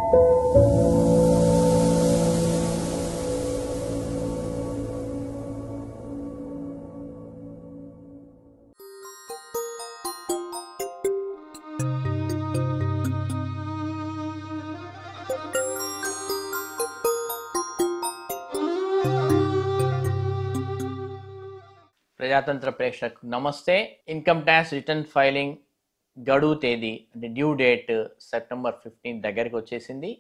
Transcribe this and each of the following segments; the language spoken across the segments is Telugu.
ప్రజాతంత్ర ప్రేక్షకు నమస్తే. ఇన్కమ్ ట్యాక్స్ రిటర్న్ ఫైలింగ్ గడువు తేదీ అంటే డ్యూ డేట్ సెప్టెంబర్ 15 దగ్గరికి వచ్చేసింది.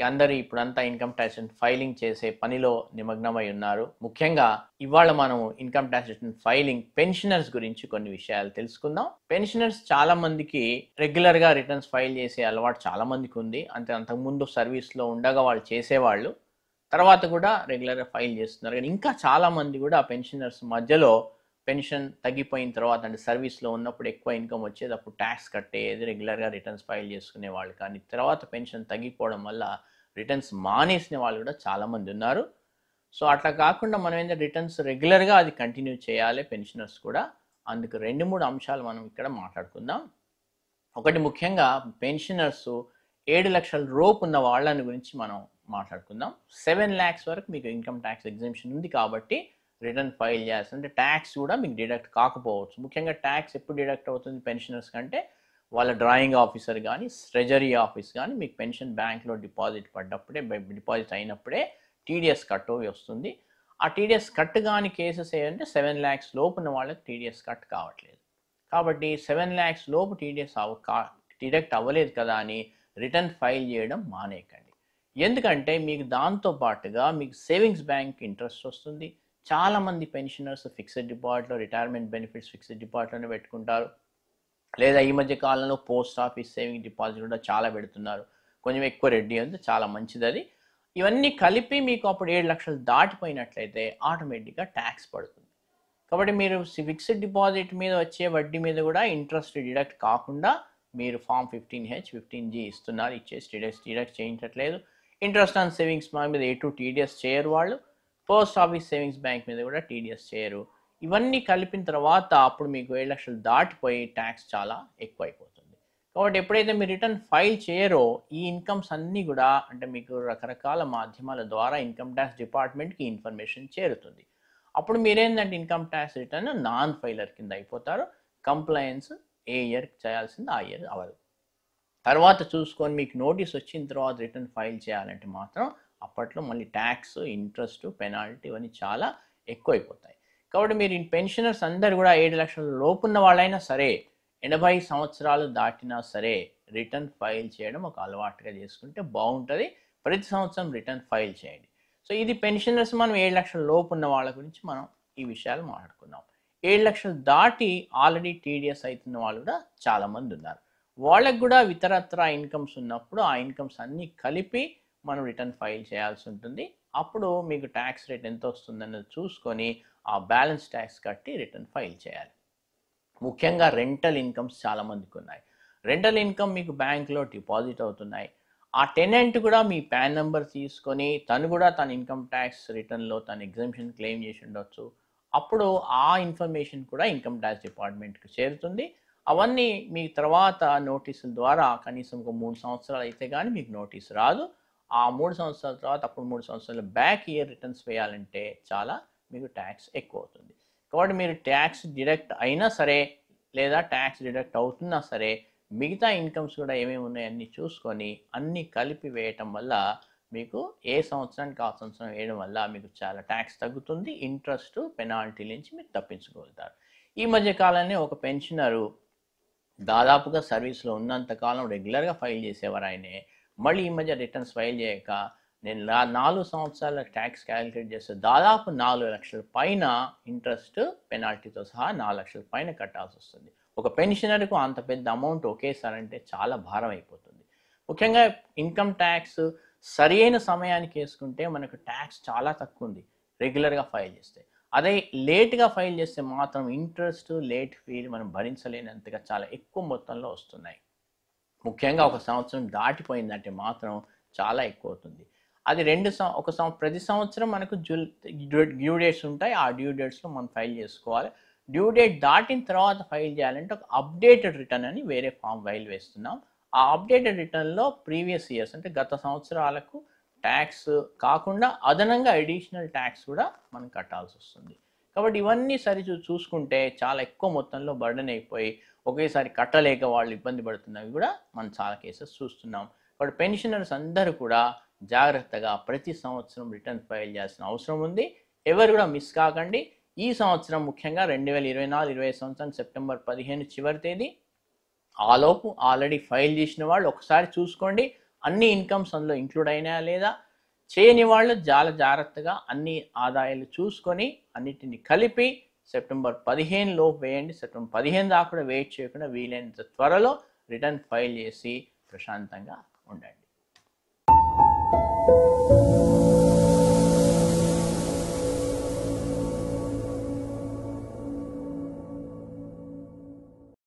అందరూ ఇప్పుడంతా ఇన్కమ్ ట్యాక్స్ ఫైలింగ్ చేసే పనిలో నిమగ్నమై ఉన్నారు. ముఖ్యంగా ఇవాళ మనం income tax return filing pensioners గురించి కొన్ని విషయాలు తెలుసుకుందాం. పెన్షనర్స్ చాలా మందికి రెగ్యులర్ గా రిటర్న్స్ ఫైల్ చేసే అలవాటు చాలా మందికి ఉంది. అంతకుముందు సర్వీస్ లో ఉండగా వాళ్ళు చేసేవాళ్ళు, తర్వాత కూడా రెగ్యులర్గా ఫైల్ చేస్తున్నారు. కానీ ఇంకా చాలా మంది కూడా పెన్షనర్స్ మధ్యలో పెన్షన్ తగ్గిపోయిన తర్వాత అంటే సర్వీస్లో ఉన్నప్పుడు ఎక్కువ ఇన్కమ్ వచ్చేది, అప్పుడు ట్యాక్స్ కట్టేది, రెగ్యులర్గా రిటర్న్స్ ఫైల్ చేసుకునే వాళ్ళు. కానీ తర్వాత పెన్షన్ తగ్గిపోవడం వల్ల రిటర్న్స్ మానేసిన వాళ్ళు కూడా చాలామంది ఉన్నారు. సో అట్లా కాకుండా మనం ఏంటంటే రిటర్న్స్ రెగ్యులర్గా అది కంటిన్యూ చేయాలి పెన్షనర్స్ కూడా. అందుకు 2-3 అంశాలు మనం ఇక్కడ మాట్లాడుకుందాం. ఒకటి, ముఖ్యంగా పెన్షనర్స్ 7 లక్షల రూపు ఉన్న వాళ్ళని గురించి మనం మాట్లాడుకుందాం. 7 lakhs వరకు మీకు ఇన్కమ్ ట్యాక్స్ ఎగ్జామ్షన్ ఉంది కాబట్టి రిటర్న్ ఫైల్ చేయాల్సి, అంటే ట్యాక్స్ కూడా మీకు డిడక్ట్ కాకపోవచ్చు. ముఖ్యంగా ట్యాక్స్ ఎప్పుడు డిడక్ట్ అవుతుంది పెన్షనర్స్ కంటే, వాళ్ళ డ్రాయింగ్ ఆఫీసర్ కానీ ట్రెజరీ ఆఫీస్ కానీ మీకు పెన్షన్ బ్యాంక్లో డిపాజిట్ పడ్డప్పుడే, డిపాజిట్ అయినప్పుడే టీడీఎస్ కట్ వస్తుంది. ఆ టీడీఎస్ కట్ కాని కేసెస్ ఏంటంటే 7 lakhs లోపు ఉన్న వాళ్ళకి టీడీఎస్ కట్ కావట్లేదు. కాబట్టి 7 lakhs లోపు టీడీఎస్ డిడక్ట్ అవ్వలేదు కదా అని రిటర్న్ ఫైల్ చేయడం మానేయకండి. ఎందుకంటే మీకు దాంతో పాటుగా మీకు సేవింగ్స్ బ్యాంక్ ఇంట్రెస్ట్ వస్తుంది. చాలామంది పెన్షనర్స్ ఫిక్స్డ్ డిపాజిట్లో, రిటైర్మెంట్ బెనిఫిట్స్ ఫిక్స్డ్ డిపాజిట్లోనే పెట్టుకుంటారు. లేదా ఈ మధ్య కాలంలో పోస్ట్ ఆఫీస్ సేవింగ్ డిపాజిట్ కూడా చాలా పెడుతున్నారు. కొంచెం ఎక్కువ రెడ్డి అంటే చాలా మంచిది అది. ఇవన్నీ కలిపి మీకు అప్పుడు 7 లక్షలు దాటిపోయినట్లయితే ఆటోమేటిక్గా ట్యాక్స్ పడుతుంది. కాబట్టి మీరు ఫిక్స్డ్ డిపాజిట్ మీద వచ్చే వడ్డీ మీద కూడా ఇంట్రెస్ట్ డిడక్ట్ కాకుండా మీరు ఫామ్ 15H 15G ఇస్తున్నారు, ఇచ్చేసి డిడక్ట్ చేయించట్లేదు. ఇంట్రెస్ట్ ఆన్ సేవింగ్స్ మీద ఎటు టీడీఎస్ చేయరు వాళ్ళు, పోస్ట్ ఆఫీస్ సేవింగ్స్ బ్యాంక్ మీద కూడా టీడీఎస్ చేయరు. ఇవన్నీ కలిపిన తర్వాత అప్పుడు మీకు 7 లక్షలు దాటిపోయి ట్యాక్స్ చాలా ఎక్కువ అయిపోతుంది. కాబట్టి ఎప్పుడైతే మీరు రిటర్న్ ఫైల్ చేయరో ఈ ఇన్కమ్స్ అన్నీ కూడా అంటే మీకు రకరకాల మాధ్యమాల ద్వారా ఇన్కమ్ ట్యాక్స్ డిపార్ట్మెంట్కి ఇన్ఫర్మేషన్ చేరుతుంది. అప్పుడు మీరేంటంటే ఇన్కమ్ ట్యాక్స్ రిటర్న్ నాన్ ఫైలర్ కింద అయిపోతారు. కంప్లయన్స్ ఏ ఇయర్ చేయాల్సింది ఆ ఇయర్ అవ్వదు. తర్వాత చూసుకొని మీకు నోటీస్ వచ్చిన తర్వాత రిటర్న్ ఫైల్ చేయాలంటే మాత్రం అప్పట్లో మళ్ళీ ట్యాక్స్, ఇంట్రెస్ట్, పెనాల్టీ ఇవన్నీ చాలా ఎక్కువైపోతాయి. కాబట్టి మీరు పెన్షనర్స్ అందరు కూడా 7 లక్షల లోపున్న వాళ్ళైనా సరే, 80 సంవత్సరాలు దాటినా సరే రిటర్న్ ఫైల్ చేయడం ఒక అలవాటుగా చేసుకుంటే బాగుంటుంది. ప్రతి సంవత్సరం రిటర్న్ ఫైల్ చేయండి. సో ఇది పెన్షనర్స్. మనం 7 లక్షల లోపు ఉన్న వాళ్ళ గురించి మనం ఈ విషయాలు మాట్లాడుకుందాం. 7 లక్షలు దాటి ఆల్రెడీ టీడీఎస్ అవుతున్న వాళ్ళు కూడా చాలామంది ఉన్నారు. వాళ్ళకు కూడా ఇతరత్ర ఇన్కమ్స్ ఉన్నప్పుడు ఆ ఇన్కమ్స్ అన్నీ కలిపి మనం రిటర్న్ ఫైల్ చేయాల్సి ఉంటుంది. అప్పుడు మీకు ట్యాక్స్ రేట్ ఎంత వస్తుందన్నది చూసుకొని ఆ బ్యాలెన్స్ ట్యాక్స్ కట్టి రిటర్న్ ఫైల్ చేయాలి. ముఖ్యంగా రెంటల్ ఇన్కమ్స్ చాలామందికి ఉన్నాయి. రెంటల్ ఇన్కమ్ మీకు బ్యాంక్లో డిపాజిట్ అవుతున్నాయి. ఆ టెనెంట్ కూడా మీ పాన్ నెంబర్ తీసుకొని తను కూడా తన ఇన్కమ్ ట్యాక్స్ రిటర్న్లో తన ఎగ్జామ్షన్ క్లెయిమ్ చేసి ఉండొచ్చు. అప్పుడు ఆ ఇన్ఫర్మేషన్ కూడా ఇన్కమ్ ట్యాక్స్ డిపార్ట్మెంట్కి చేరుతుంది. అవన్నీ మీ తర్వాత నోటీసుల ద్వారా కనీసం ఒక 3 సంవత్సరాలు అయితే కానీ మీకు నోటీస్ రాదు. ఆ 3 సంవత్సరాల తర్వాత అప్పుడు 3 సంవత్సరాల బ్యాక్ ఇయర్ రిటర్న్స్ వేయాలంటే చాలా మీకు ట్యాక్స్ ఎక్కువ అవుతుంది. కాబట్టి మీరు ట్యాక్స్ డిడక్ట్ అయినా సరే లేదా ట్యాక్స్ డిడక్ట్ అవుతున్నా సరే మిగతా ఇన్కమ్స్ కూడా ఏమేమి ఉన్నాయన్నీ చూసుకొని అన్నీ కలిపి వేయటం వల్ల మీకు ఏ సంవత్సరానికి ఆ సంవత్సరం వేయడం వల్ల మీకు చాలా ట్యాక్స్ తగ్గుతుంది. ఇంట్రెస్ట్, పెనాల్టీ నుంచి మీరు తప్పించుకోగలుగుతారు. ఈ మధ్య కాలంలో ఒక పెన్షనరు దాదాపుగా సర్వీస్లో ఉన్నంతకాలం రెగ్యులర్గా ఫైల్ చేసేవారు. ఆయనే మళ్ళీ ఈ మధ్య రిటర్న్స్ ఫైల్ చేయక నేను 4 సంవత్సరాల ట్యాక్స్ క్యాలిక్యులేట్ చేస్తే దాదాపు 4 లక్షల పైన ఇంట్రెస్ట్, పెనాల్టీతో సహా 4 లక్షల పైన కట్టాల్సి వస్తుంది. ఒక పెన్షనర్కు అంత పెద్ద అమౌంట్ ఒకేసారి అంటే చాలా భారం అయిపోతుంది. ముఖ్యంగా ఇన్కమ్ ట్యాక్స్ సరైన సమయానికి వేసుకుంటే మనకు ట్యాక్స్ చాలా తక్కువ ఉంది రెగ్యులర్గా ఫైల్ చేస్తే. అదే లేట్గా ఫైల్ చేస్తే మాత్రం ఇంట్రెస్ట్, లేట్ ఫీలు మనం భరించలేనంతగా చాలా ఎక్కువ మొత్తంలో వస్తున్నాయి. ముఖ్యంగా ఒక సంవత్సరం దాటిపోయిందంటే మాత్రం చాలా ఎక్కువ అవుతుంది. అది ప్రతి సంవత్సరం మనకు డ్యూ డేట్స్ ఉంటాయి. ఆ డ్యూ డేట్స్లో మనం ఫైల్ చేసుకోవాలి. డ్యూ డేట్ దాటిన తర్వాత ఫైల్ చేయాలంటే ఒక అప్డేటెడ్ రిటర్న్ అని వేరే ఫామ్ ఫైల్ వేస్తున్నాం. ఆ అప్డేటెడ్ రిటర్న్లో ప్రీవియస్ ఇయర్స్ అంటే గత సంవత్సరాలకు ట్యాక్స్ కాకుండా అదనంగా అడిషనల్ ట్యాక్స్ కూడా మనం కట్టాల్సి వస్తుంది. కాబట్టి ఇవన్నీ చూసుకుంటే చాలా ఎక్కువ మొత్తంలో బర్డెన్ అయిపోయి ఒకేసారి కట్టలేక వాళ్ళు ఇబ్బంది పడుతున్నవి కూడా మనం చాలా కేసెస్ చూస్తున్నాం. కాబట్టి పెన్షనర్స్ అందరూ కూడా జాగ్రత్తగా ప్రతి సంవత్సరం రిటర్న్ ఫైల్ చేయాల్సిన అవసరం ఉంది. ఎవరు కూడా మిస్ కాకండి. ఈ సంవత్సరం ముఖ్యంగా 2024-25 సంవత్సరం సెప్టెంబర్ 15 చివరి తేదీ. ఆలోపు ఆల్రెడీ ఫైల్ చేసిన వాళ్ళు ఒకసారి చూసుకోండి అన్ని ఇన్కమ్స్ అందులో ఇంక్లూడ్ అయినాయా లేదా. చేయని వాళ్ళు చాలా జాగ్రత్తగా అన్ని ఆదాయాలు చూసుకొని అన్నిటిని కలిపి సెప్టెంబర్ 15 లోపు వేయండి. సెప్టెంబర్ 15 దాకా కూడా వెయిట్ చేయకుండా వీలైనంత త్వరలో రిటర్న్ ఫైల్ చేసి ప్రశాంతంగా ఉండండి.